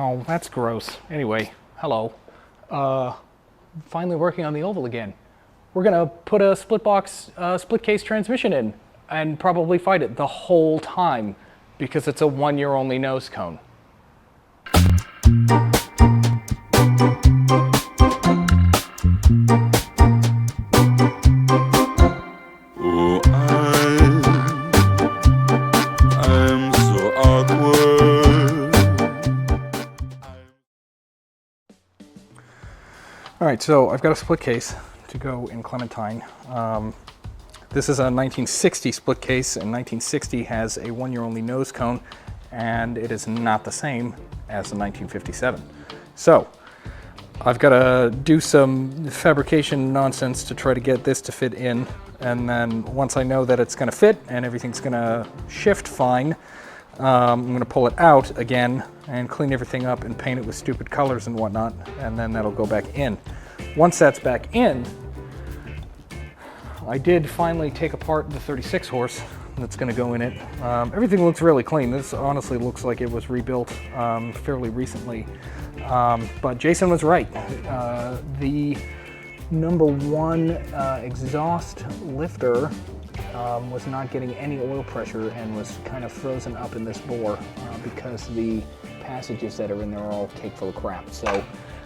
Oh, that's gross. Anyway, hello. Finally working on the oval again. We're gonna put a split case transmission in and probably fight it the whole time because it's a 1 year only nose cone. Oh, I'm so awkward. All right, so I've got a split case to go in Clementine. This is a 1960 split case, and 1960 has a 1 year only nose cone, and it is not the same as the 1957. So I've got to do some fabrication nonsense to try to get this to fit in, and then once I know that it's going to fit and everything's going to shift fine, I'm going to pull it out again and clean everything up and paint it with stupid colors and whatnot, and then that'll go back in. Once that's back in, I did finally take apart the 36 horse that's going to go in it. Everything looks really clean. This honestly looks like it was rebuilt fairly recently. But Jason was right. The #1 exhaust lifter was not getting any oil pressure and was kind of frozen up in this bore because the passages that are in there are all cake full of crap. So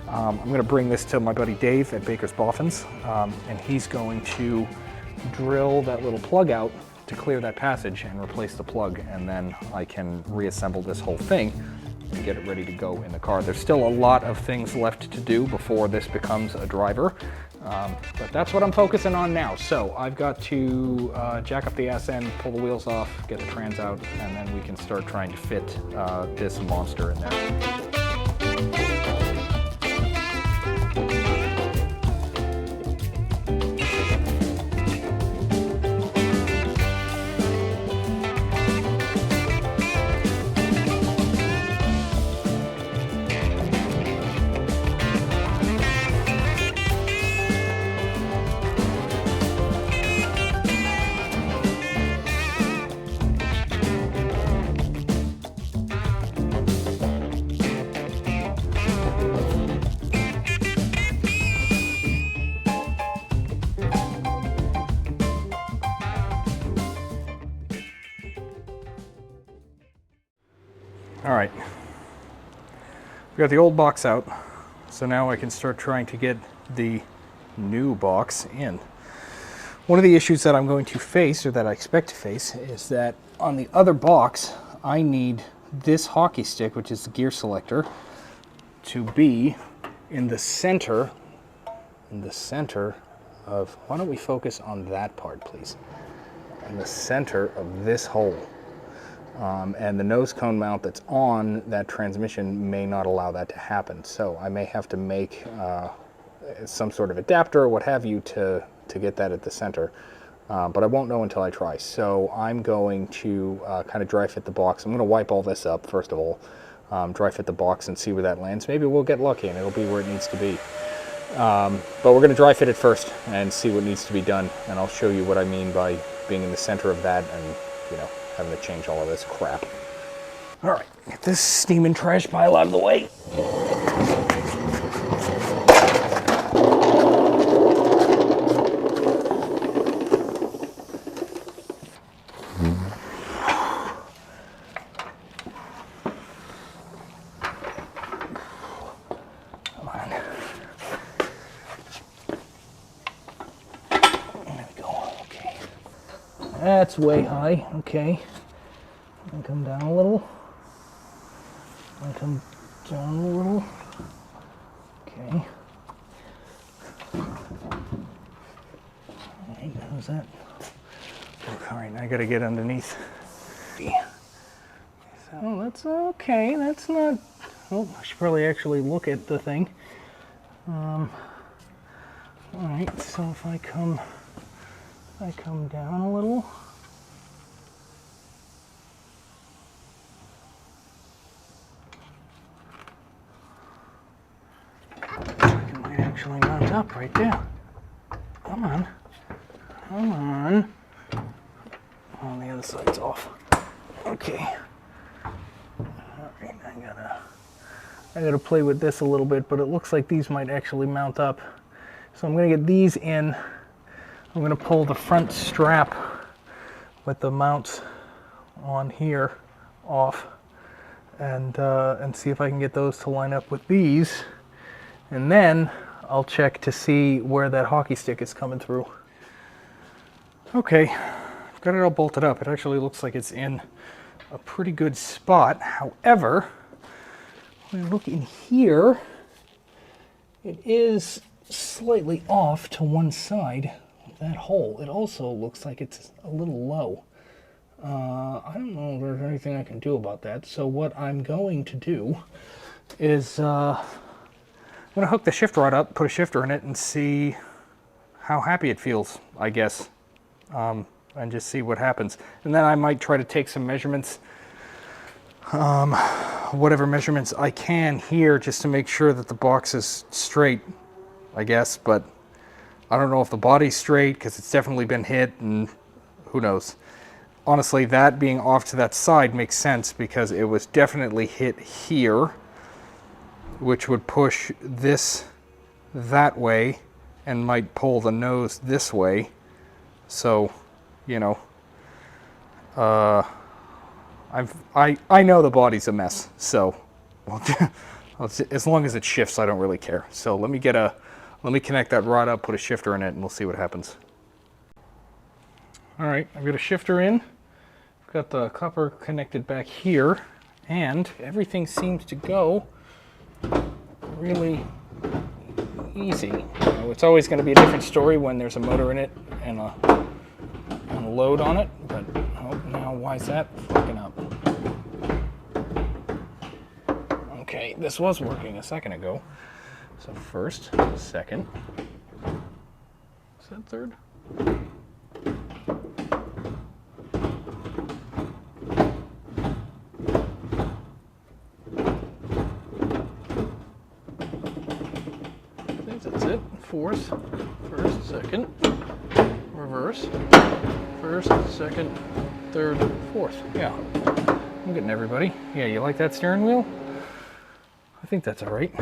I'm going to bring this to my buddy Dave at Baker's Boffins, and he's going to drill that little plug out to clear that passage and replace the plug, and then I can reassemble this whole thing and get it ready to go in the car. There's still a lot of things left to do before this becomes a driver, but that's what I'm focusing on now. So I've got to jack up the ass end, pull the wheels off, get the trans out, and then we can start trying to fit this monster in there. All right, we got the old box out, so now I can start trying to get the new box in. One of the issues that I'm going to face, or that I expect to face, is that on the other box, I need this hockey stick, which is the gear selector, to be in the center of, why don't we focus on that part, please? In the center of this hole. And the nose cone mount that's on that transmission may not allow that to happen. So I may have to make some sort of adapter or what have you to get that at the center. But I won't know until I try. So I'm going to kind of dry fit the box. I'm going to wipe all this up, first of all, dry fit the box and see where that lands. Maybe we'll get lucky and it'll be where it needs to be. But we're going to dry fit it first and see what needs to be done. And I'll show you what I mean by being in the center of that and, you know, having to change all of this crap. All right, get this steaming trash pile out of the way. Come on. There we go, okay. That's way high, okay. I come down a little. I come down a little. Okay. Alright, how's that? Alright, I gotta get underneath. Oh, that's okay. That's not. Oh, I should probably actually look at the thing. Alright, so if I come down a little. It might actually mount up right there. Come on. Come on. Oh, the other side's off. Okay. Alright, I I gotta play with this a little bit, but it looks like these might actually mount up. So I'm gonna get these in. I'm gonna pull the front strap with the mounts on here off and see if I can get those to line up with these. And then I'll check to see where that hockey stick is coming through. Okay, I've got it all bolted up. It actually looks like it's in a pretty good spot. However, when I look in here, it is slightly off to one side of that hole. It also looks like it's a little low. I don't know if there's anything I can do about that. So what I'm going to do is I'm going to hook the shift rod up, put a shifter in it, and see how happy it feels, I guess, and just see what happens. And then I might try to take some measurements, whatever measurements I can here, just to make sure that the box is straight, I guess. But I don't know if the body's straight, because it's definitely been hit, and who knows. Honestly, that being off to that side makes sense, because it was definitely hit here, which would push this that way and might pull the nose this way. So, you know, I know the body's a mess, so well, as long as it shifts, I don't really care. So let me connect that rod up, put a shifter in it, and we'll see what happens. All right, I've got a shifter in. I've got the copper connected back here, and everything seems to go really easy. You know, it's always going to be a different story when there's a motor in it and a load on it, but oh, now why is that fucking up? Okay, this was working a second ago. So first, second, is that third? That's it. Fourth, first, second, reverse, first, second, third, fourth. Yeah, I'm getting everybody. Yeah, you like that steering wheel? I think that's all right.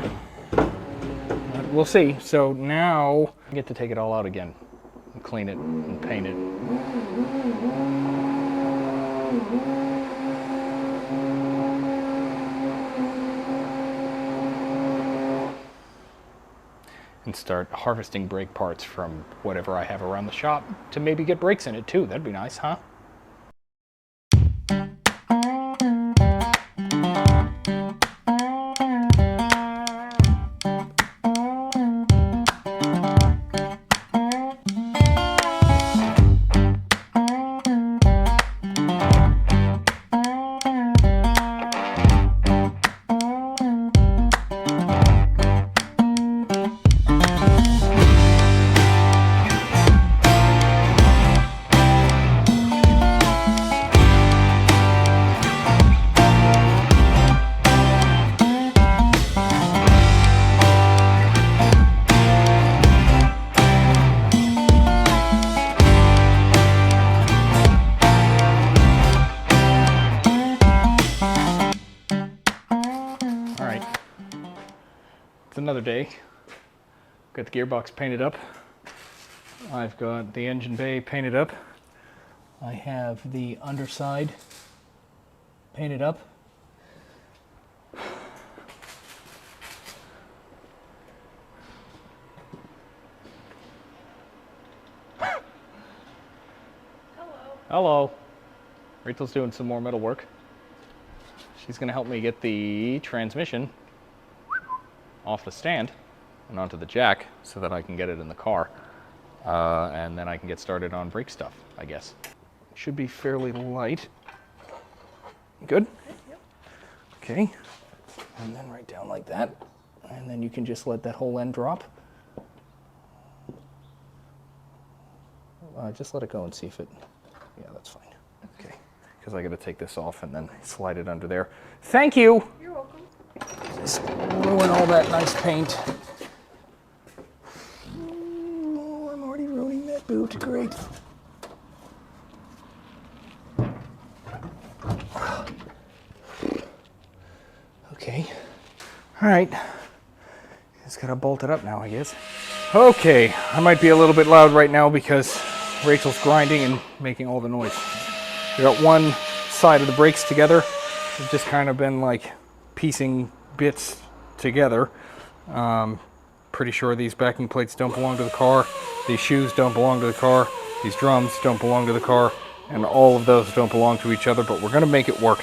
We'll see. So now I get to take it all out again and clean it and paint it. And start harvesting brake parts from whatever I have around the shop to maybe get brakes in it too. That'd be nice, huh? Another day. Got the gearbox painted up. I've got the engine bay painted up. I have the underside painted up. Hello. Rachel's doing some more metal work. She's going to help me get the transmission off the stand and onto the jack so that I can get it in the car. And then I can get started on brake stuff, I guess. Should be fairly light. Good? Yep. Okay. And then right down like that. And then you can just let that whole end drop. Just let it go and see if it... Yeah, that's fine. Okay. Because I got to take this off and then slide it under there. Thank you! You're welcome. Just ruin all that nice paint. Oh, I'm already ruining that boot. Great. Okay. All right, just gotta bolt it up now, I guess. Okay, I might be a little bit loud right now because Rachel's grinding and making all the noise. We got one side of the brakes together. We've just kind of been like piecing bits together. Pretty sure these backing plates don't belong to the car. These shoes don't belong to the car. These drums don't belong to the car. And all of those don't belong to each other, but we're gonna make it work,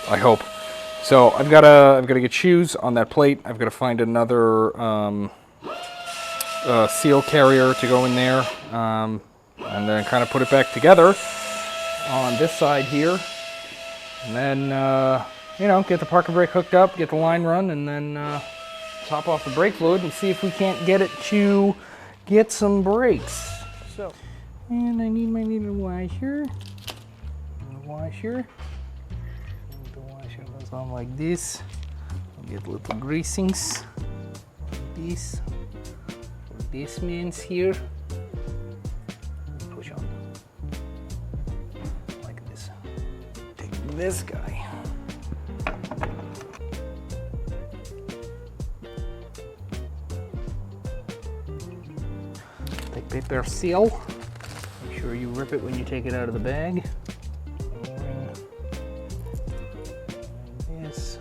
I hope. So I've gotta get shoes on that plate. I've gotta find another seal carrier to go in there, and then kind of put it back together on this side here, and then you know, get the parking brake hooked up, get the line run, and then top off the brake fluid and see if we can't get it to get some brakes. So, and I need my little washer. The washer goes on like this. I'll get little greasings. This. This means here. Push on. Like this. Take this guy. Take paper seal. Make sure you rip it when you take it out of the bag. Like this.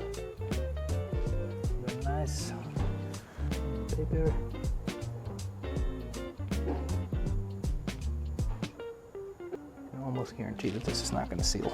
Very nice. Paper. Almost guarantee that this is not going to seal.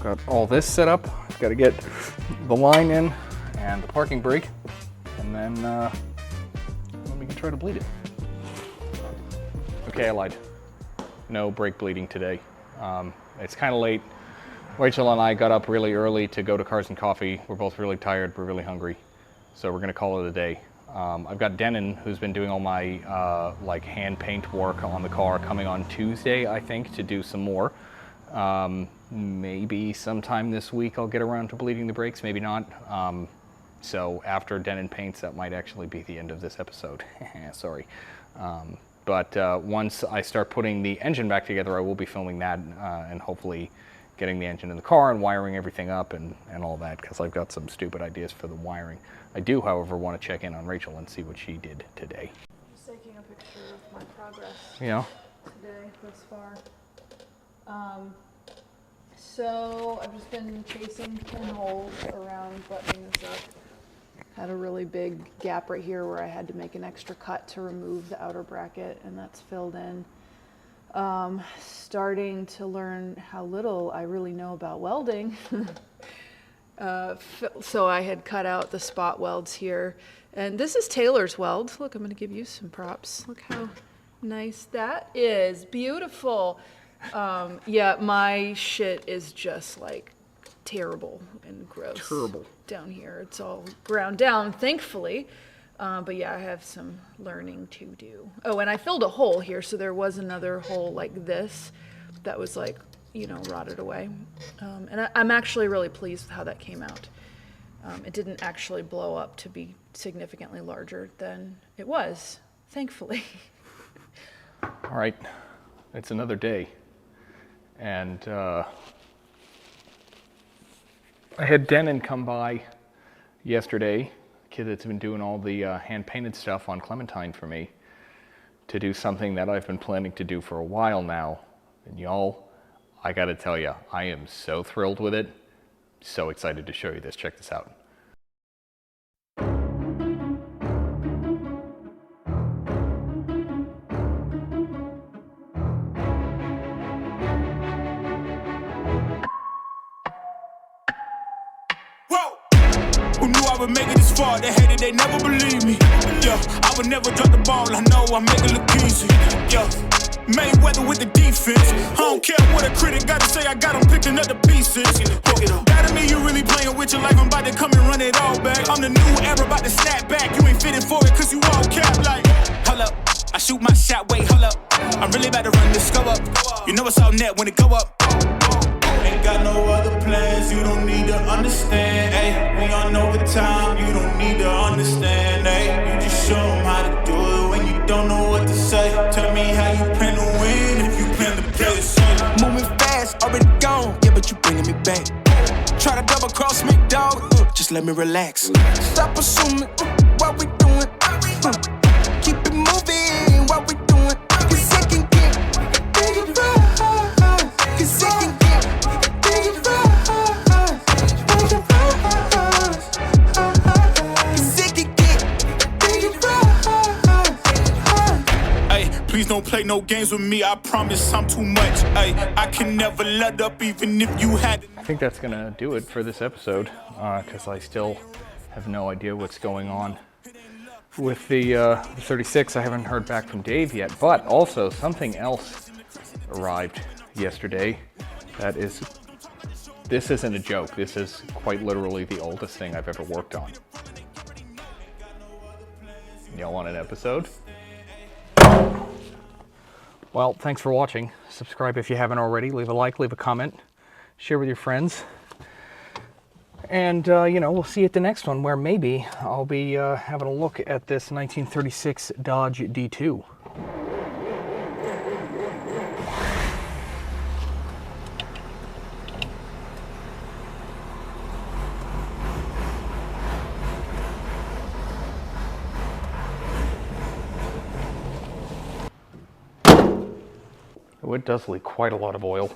Got all this set up. Got to get the line in and the parking brake, and then we can try to bleed it. Okay, I lied. No brake bleeding today. It's kind of late. Rachel and I got up really early to go to Cars and Coffee. We're both really tired, we're really hungry, so we're gonna call it a day. I've got Denon, who's been doing all my like hand paint work on the car, coming on Tuesday, I think, to do some more. Maybe sometime this week I'll get around to bleeding the brakes, maybe not. So after Denon paints, that might actually be the end of this episode. Sorry. But once I start putting the engine back together, I will be filming that and hopefully getting the engine in the car and wiring everything up and all that, because I've got some stupid ideas for the wiring. I do, however, want to check in on Rachel and see what she did today. Just taking a picture of my progress Yeah. today thus far. So I've just been chasing pinholes around buttoning this up. Had a really big gap right here where I had to make an extra cut to remove the outer bracket, and that's filled in. Starting to learn how little I really know about welding. So I had cut out the spot welds here, and this is Taylor's weld. Look, I'm going to give you some props. Look how nice that is. Beautiful. Yeah, my shit is just like terrible and gross. Terrible. Down here. It's all ground down, thankfully. But yeah, I have some learning to do. Oh, and I filled a hole here, so there was another hole like this that was like, you know, rotted away. And I'm actually really pleased with how that came out. It didn't actually blow up to be significantly larger than it was, thankfully. All right, it's another day. And I had Denon come by yesterday, kid that's been doing all the hand-painted stuff on Clementine for me, to do something that I've been planning to do for a while now. And y'all, I gotta tell you, I am so thrilled with it. So excited to show you this. Check this out. Who knew I would make it this far? They hated, they never believe me. Yeah, I would never drop the ball. I know I make it look easy. Yeah, Mayweather with the defense. I don't care what a critic gotta say. I got them picking up the pieces. That to me, you really playing with your life. I'm about to come and run it all back. I'm the new era, about to snap back. You ain't fitting for it, cause you all cap like. Hold up. I shoot my shot, wait, hold up. I'm really about to run this go up. You know it's all net when it go up. Ain't got no other plans, you don't need to understand, ayy. We on overtime, you don't need to understand, ayy. You just show them how to do it when you don't know what to say. Tell me how you plan to win if you plan to play the same. Moving fast, already gone, yeah, but you bringing me back. Try to double cross me, dog, just let me relax. Stop assuming what we doing. Keep it moving, what we doing. Cause it can get dangerous. Cause it can get dangerous. Cause it can get dangerous. Ay, please don't play no games with me, I promise I'm too much. Ay, I can never let up even if you had. I think that's gonna do it for this episode, because I still have no idea what's going on with the 36. I haven't heard back from Dave yet, but also something else arrived yesterday. This isn't a joke. This is quite literally the oldest thing I've ever worked on. Y'all want an episode? Well, thanks for watching. Subscribe if you haven't already. Leave a like, leave a comment, share with your friends. And, we'll see you at the next one, where maybe I'll be having a look at this 1936 Dodge D2. Oh, it does leak quite a lot of oil.